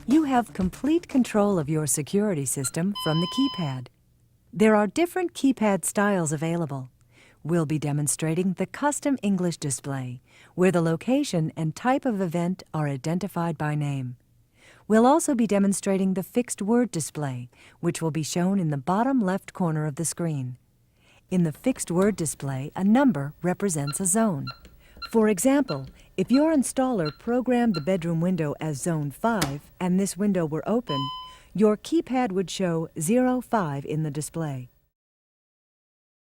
You have complete control of your security system from the keypad. There are different keypad styles available. We'll be demonstrating the custom English display, where the location and type of event are identified by name. We'll also be demonstrating the fixed word display, which will be shown in the bottom left corner of the screen. In the fixed word display, a number represents a zone. For example, if your installer programmed the bedroom window as Zone 5 and this window were open, your keypad would show 05 in the display.